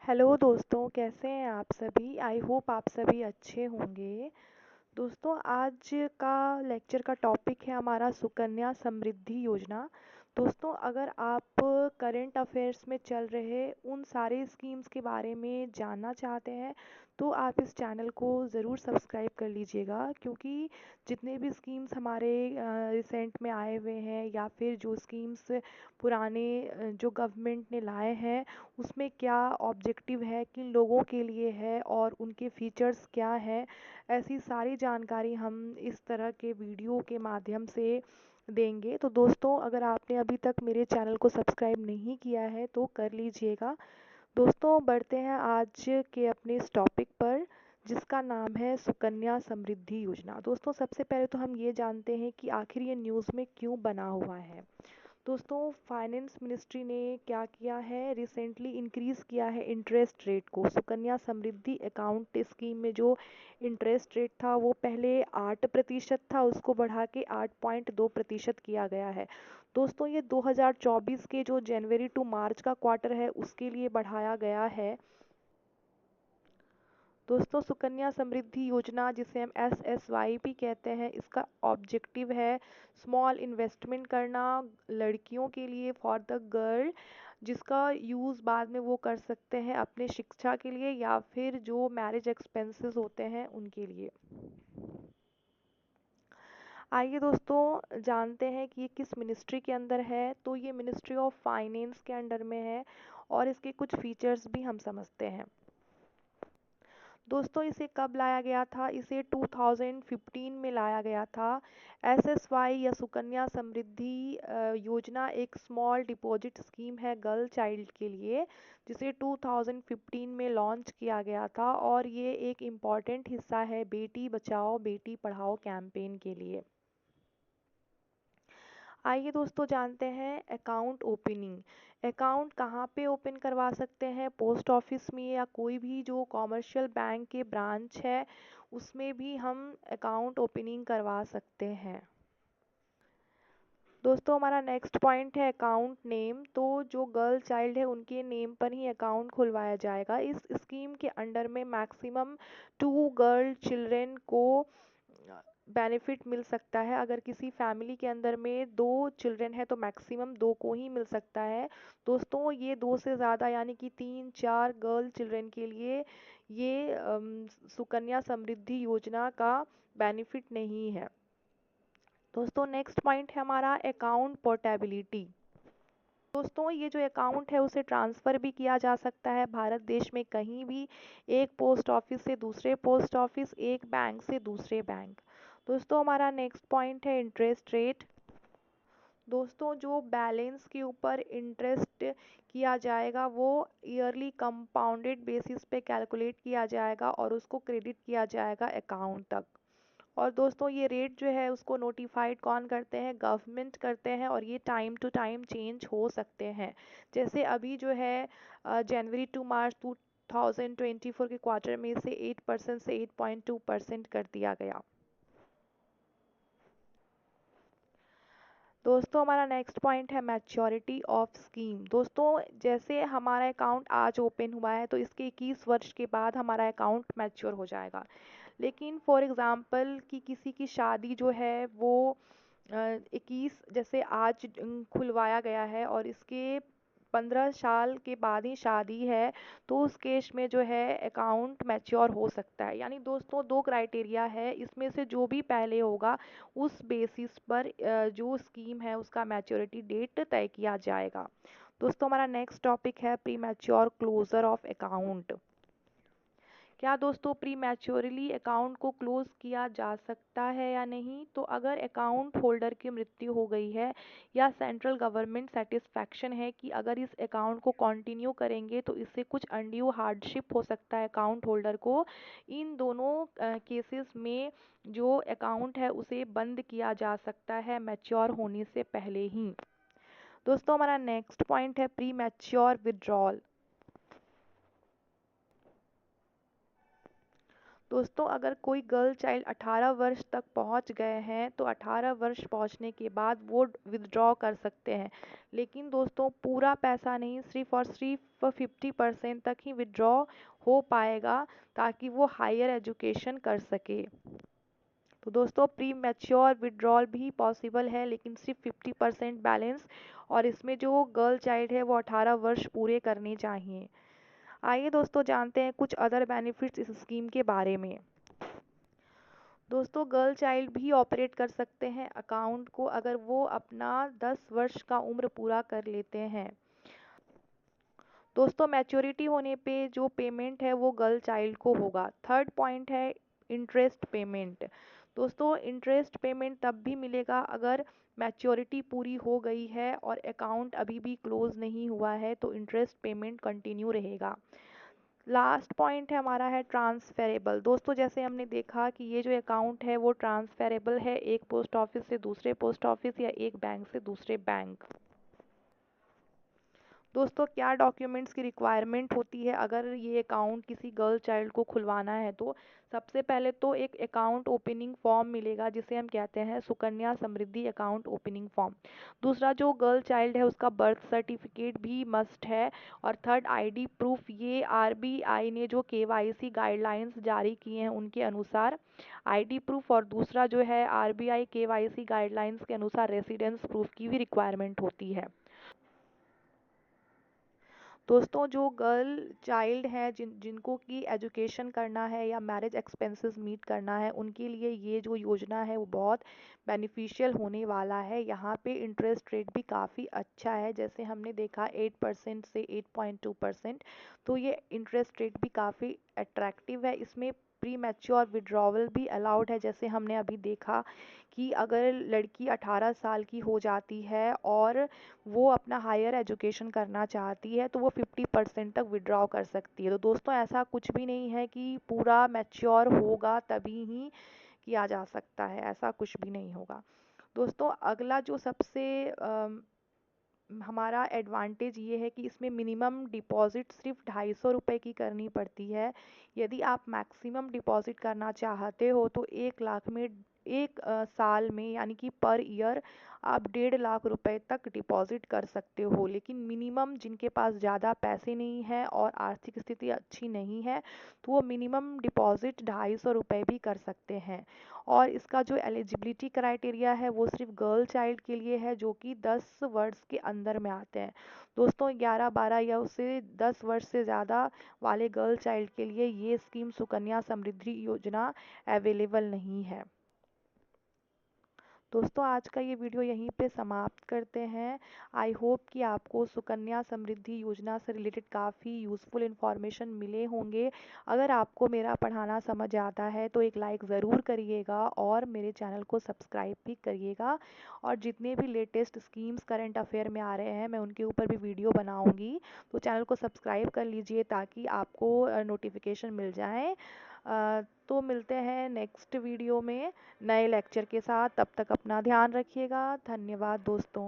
Hello दोस्तों, कैसे हैं आप सभी? आई होप आप सभी अच्छे होंगे। दोस्तों, आज का लेक्चर का टॉपिक है हमारा सुकन्या समृद्धि योजना। दोस्तों, अगर आप करंट अफेयर्स में चल रहे उन सारे स्कीम्स के बारे में जानना चाहते हैं तो आप इस चैनल को ज़रूर सब्सक्राइब कर लीजिएगा, क्योंकि जितने भी स्कीम्स हमारे रिसेंट में आए हुए हैं या फिर जो स्कीम्स पुराने जो गवर्नमेंट ने लाए हैं उसमें क्या ऑब्जेक्टिव है, किन लोगों के लिए है और उनके फीचर्स क्या हैं, ऐसी सारी जानकारी हम इस तरह के वीडियो के माध्यम से देंगे। तो दोस्तों, अगर आपने अभी तक मेरे चैनल को सब्सक्राइब नहीं किया है तो कर लीजिएगा। दोस्तों, बढ़ते हैं आज के अपने इस टॉपिक पर, जिसका नाम है सुकन्या समृद्धि योजना। दोस्तों, सबसे पहले तो हम ये जानते हैं कि आखिर ये न्यूज़ में क्यों बना हुआ है। दोस्तों, फाइनेंस मिनिस्ट्री ने क्या किया है, रिसेंटली इंक्रीज़ किया है इंटरेस्ट रेट को। सुकन्या समृद्धि अकाउंट स्कीम में जो इंटरेस्ट रेट था वो पहले 8% था, उसको बढ़ा के 8.2% किया गया है। दोस्तों, ये 2024 के जो जनवरी टू मार्च का क्वार्टर है उसके लिए बढ़ाया गया है। दोस्तों, सुकन्या समृद्धि योजना, जिसे हम SSY भी कहते हैं, इसका ऑब्जेक्टिव है स्मॉल इन्वेस्टमेंट करना लड़कियों के लिए, फॉर द गर्ल, जिसका यूज़ बाद में वो कर सकते हैं अपने शिक्षा के लिए या फिर जो मैरिज एक्सपेंसेस होते हैं उनके लिए। आइए दोस्तों, जानते हैं कि ये किस मिनिस्ट्री के अंदर है। तो ये मिनिस्ट्री ऑफ फाइनेंस के अंडर में है और इसके कुछ फीचर्स भी हम समझते हैं। दोस्तों, इसे कब लाया गया था? इसे 2015 में लाया गया था। SSY या सुकन्या समृद्धि योजना एक स्मॉल डिपॉजिट स्कीम है गर्ल चाइल्ड के लिए, जिसे 2015 में लॉन्च किया गया था और ये एक इम्पॉर्टेंट हिस्सा है बेटी बचाओ बेटी पढ़ाओ कैंपेन के लिए। आइए दोस्तों, जानते हैं अकाउंट ओपनिंग। अकाउंट कहाँ पे ओपन करवा सकते हैं? पोस्ट ऑफिस में या कोई भी जो कॉमर्शियल बैंक के ब्रांच है उसमें भी हम अकाउंट ओपनिंग करवा सकते हैं। दोस्तों, हमारा नेक्स्ट पॉइंट है अकाउंट नेम। तो जो गर्ल चाइल्ड है उनके नेम पर ही अकाउंट खुलवाया जाएगा। इस स्कीम के अंडर में मैक्सिमम 2 गर्ल चिल्ड्रेन को बेनिफिट मिल सकता है। अगर किसी फैमिली के अंदर में 2 चिल्ड्रेन है तो मैक्सिमम 2 को ही मिल सकता है। दोस्तों, ये 2 से ज़्यादा यानी कि 3-4 गर्ल चिल्ड्रेन के लिए ये सुकन्या समृद्धि योजना का बेनिफिट नहीं है। दोस्तों, नेक्स्ट पॉइंट है हमारा अकाउंट पोर्टेबिलिटी। दोस्तों, ये जो अकाउंट है उसे ट्रांसफ़र भी किया जा सकता है भारत देश में कहीं भी, एक पोस्ट ऑफिस से दूसरे पोस्ट ऑफिस, एक बैंक से दूसरे बैंक। दोस्तों, हमारा नेक्स्ट पॉइंट है इंटरेस्ट रेट। दोस्तों, जो बैलेंस के ऊपर इंटरेस्ट किया जाएगा वो ईयरली कंपाउंडेड बेसिस पे कैलकुलेट किया जाएगा और उसको क्रेडिट किया जाएगा अकाउंट तक। और दोस्तों, ये रेट जो है उसको नोटिफाइड कौन करते हैं? गवर्नमेंट करते हैं और ये टाइम टू टाइम चेंज हो सकते हैं। जैसे अभी जो है जनवरी टू मार्च 2024 के क्वार्टर में से 8% से 8.2% कर दिया गया। दोस्तों, हमारा नेक्स्ट पॉइंट है मैच्योरिटी ऑफ स्कीम। दोस्तों, जैसे हमारा अकाउंट आज ओपन हुआ है तो इसके 21 वर्ष के बाद हमारा अकाउंट मैच्योर हो जाएगा। लेकिन फॉर एग्ज़ाम्पल कि किसी की शादी जो है वो 21 जैसे आज खुलवाया गया है और इसके 15 साल के बाद ही शादी है, तो उस केस में जो है अकाउंट मैच्योर हो सकता है। यानी दोस्तों, 2 क्राइटेरिया है, इसमें से जो भी पहले होगा उस बेसिस पर जो स्कीम है उसका मैच्योरिटी डेट तय किया जाएगा। दोस्तों, हमारा नेक्स्ट टॉपिक है premature closure of account. क्या दोस्तों प्री मैच्योरली अकाउंट को क्लोज किया जा सकता है या नहीं? तो अगर अकाउंट होल्डर की मृत्यु हो गई है या सेंट्रल गवर्नमेंट सेटिस्फैक्शन है कि अगर इस अकाउंट को कंटिन्यू करेंगे तो इससे कुछ अनड्यू हार्डशिप हो सकता है अकाउंट होल्डर को, इन दोनों केसेस में जो अकाउंट है उसे बंद किया जा सकता है मैच्योर होने से पहले ही। दोस्तों, हमारा नेक्स्ट पॉइंट है प्री मैच्योर विड्रॉल। दोस्तों अगर कोई गर्ल चाइल्ड 18 वर्ष तक पहुंच गए हैं तो 18 वर्ष पहुंचने के बाद वो विथड्रॉ कर सकते हैं, लेकिन दोस्तों पूरा पैसा नहीं, सिर्फ और सिर्फ 50% तक ही विथड्रॉ हो पाएगा ताकि वो हायर एजुकेशन कर सके। तो दोस्तों प्री मैच्योर विड्रॉल भी पॉसिबल है, लेकिन सिर्फ 50% बैलेंस, और इसमें जो गर्ल चाइल्ड है वो 18 वर्ष पूरे करने चाहिए। आइए दोस्तों जानते हैं कुछ अदर बेनिफिट्स इस स्कीम के बारे में। दोस्तों गर्ल चाइल्ड भी ऑपरेट कर सकते हैं अकाउंट को अगर वो अपना 10 वर्ष का उम्र पूरा कर लेते हैं। दोस्तों मैच्योरिटी होने पे जो पेमेंट है वो गर्ल चाइल्ड को होगा। थर्ड पॉइंट है इंटरेस्ट पेमेंट। दोस्तों इंटरेस्ट पेमेंट तब भी मिलेगा अगर मैच्योरिटी पूरी हो गई है और अकाउंट अभी भी क्लोज नहीं हुआ है, तो इंटरेस्ट पेमेंट कंटिन्यू रहेगा। लास्ट पॉइंट है हमारा है ट्रांसफेरेबल। दोस्तों जैसे हमने देखा कि ये जो अकाउंट है वो ट्रांसफेरेबल है, एक पोस्ट ऑफिस से दूसरे पोस्ट ऑफिस या एक बैंक से दूसरे बैंक। दोस्तों क्या डॉक्यूमेंट्स की रिक्वायरमेंट होती है अगर ये अकाउंट किसी गर्ल चाइल्ड को खुलवाना है, तो सबसे पहले तो एक अकाउंट ओपनिंग फॉर्म मिलेगा जिसे हम कहते हैं Sukanya Samriddhi account opening form. दूसरा जो गर्ल चाइल्ड है उसका बर्थ सर्टिफिकेट भी मस्ट है। और थर्ड आईडी प्रूफ, ये आरबीआई ने जो केवाईसी गाइडलाइंस जारी किए हैं उनके अनुसार आईडी प्रूफ, और दूसरा जो है आरबीआई केवाईसी गाइडलाइंस के अनुसार रेसिडेंस प्रूफ की भी रिक्वायरमेंट होती है। दोस्तों जो गर्ल चाइल्ड हैं जिनको कि एजुकेशन करना है या मैरिज एक्सपेंसेस मीट करना है, उनके लिए ये जो योजना है वो बहुत बेनिफिशियल होने वाला है। यहाँ पे इंटरेस्ट रेट भी काफ़ी अच्छा है, जैसे हमने देखा 8% से 8.2%, तो ये इंटरेस्ट रेट भी काफ़ी अट्रैक्टिव है। इसमें प्री मैच्योर विड्रॉवल भी अलाउड है, जैसे हमने अभी देखा कि अगर लड़की 18 साल की हो जाती है और वो अपना हायर एजुकेशन करना चाहती है तो वो 50% तक विड्रॉ कर सकती है। तो दोस्तों ऐसा कुछ भी नहीं है कि पूरा मैच्योर होगा तभी ही किया जा सकता है, ऐसा कुछ भी नहीं होगा। दोस्तों अगला जो सबसे हमारा एडवांटेज ये है कि इसमें मिनिमम डिपॉजिट सिर्फ 250 रुपये की करनी पड़ती है। यदि आप मैक्सिमम डिपॉजिट करना चाहते हो तो 1 लाख में एक साल में यानी कि पर ईयर आप 1.5 लाख रुपए तक डिपॉजिट कर सकते हो, लेकिन मिनिमम जिनके पास ज़्यादा पैसे नहीं है और आर्थिक स्थिति अच्छी नहीं है तो वो मिनिमम डिपॉजिट 250 रुपये भी कर सकते हैं। और इसका जो एलिजिबिलिटी क्राइटेरिया है वो सिर्फ गर्ल चाइल्ड के लिए है जो कि 10 वर्ष के अंदर में आते हैं। दोस्तों 11, 12 या उससे 10 वर्ष से ज़्यादा वाले गर्ल चाइल्ड के लिए ये स्कीम सुकन्या समृद्धि योजना अवेलेबल नहीं है। दोस्तों आज का ये वीडियो यहीं पे समाप्त करते हैं। आई होप कि आपको सुकन्या समृद्धि योजना से रिलेटेड काफ़ी यूज़फुल इन्फॉर्मेशन मिले होंगे। अगर आपको मेरा पढ़ाना समझ आता है तो एक लाइक ज़रूर करिएगा और मेरे चैनल को सब्सक्राइब भी करिएगा। और जितने भी लेटेस्ट स्कीम्स करंट अफेयर में आ रहे हैं मैं उनके ऊपर भी वीडियो बनाऊँगी, तो चैनल को सब्सक्राइब कर लीजिए ताकि आपको नोटिफिकेशन मिल जाए। तो मिलते हैं नेक्स्ट वीडियो में नए लेक्चर के साथ। तब तक अपना ध्यान रखिएगा। धन्यवाद दोस्तों।